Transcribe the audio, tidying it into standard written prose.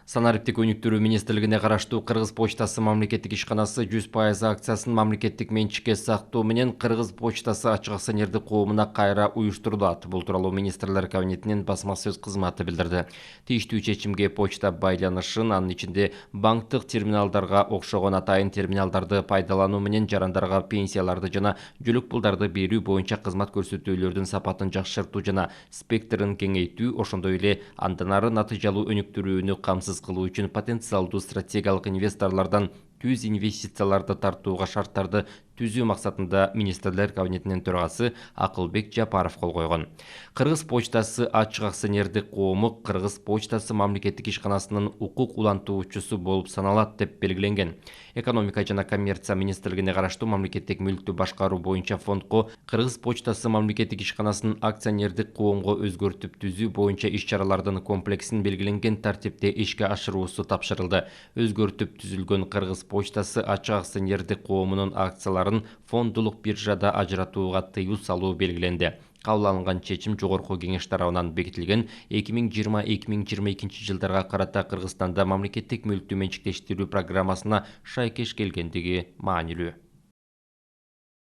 Санариптик өнүктүрүү министрлигине караштуу Кыргыз почтасы мамлекеттик ишканасы 100% акциясын мамлекеттик менчикке сактоо менен Кыргыз почтасы ачык акционердик коомуна кайра уюштурулат. Бул тууралуу министрлер кабинетинин басма сөз кызматы билдирди. Тийиштүү чечимге почта байланышын, анын ичинде банктык терминалдарга окшогон атайын терминалдарды пайдалануу менен жарандарга пенсияларды жана жөлөк пулдарды берүү боюнча кызмат көрсөтүүлөрдүн сапатын жакшыртуу жана спектрин кеңейтүү, ошондой эле андан ары натыйжалуу өнүктүрүүнү камсыз кылуу үчүн потенциалдуу стратегиялык инвесторлордон түз инвестицияларды тартууга шарттарды түзүү максатында министрлер кабинетинин төрагасы Акылбек Жапаров кол койгон. Кыргыз почтасы ачык акционердик коому Кыргыз почтасы мамлекеттик ишканасынын укук улантуучусу болуп саналат деп белгиленген. Экономика жана коммерция министрлигине караштуу мамлекеттик мүлктү башкаруу боюнча фондко Кыргыз почтасы мамлекеттик ишканасынын акционердик коомго өзгөртүп түзүү боюнча иш-чаралардын комплексин белгиленген тартипте ишке ашыруусу тапшырылды. Өзгөртүп түзүлгөн Кыргыз почтасы ачык акционердик коомунун акцияларын фондулук биржада ажыратууга тыюу салуу белгиленди. Кабыл алынган чечим жогорку кеңеш тарабынан бекитилген 2020-2022 жылдарга карата Кыргызстанда мамлекеттик мүлктү менчиктештирүү программасына шайкеш келгендиги маанилүү.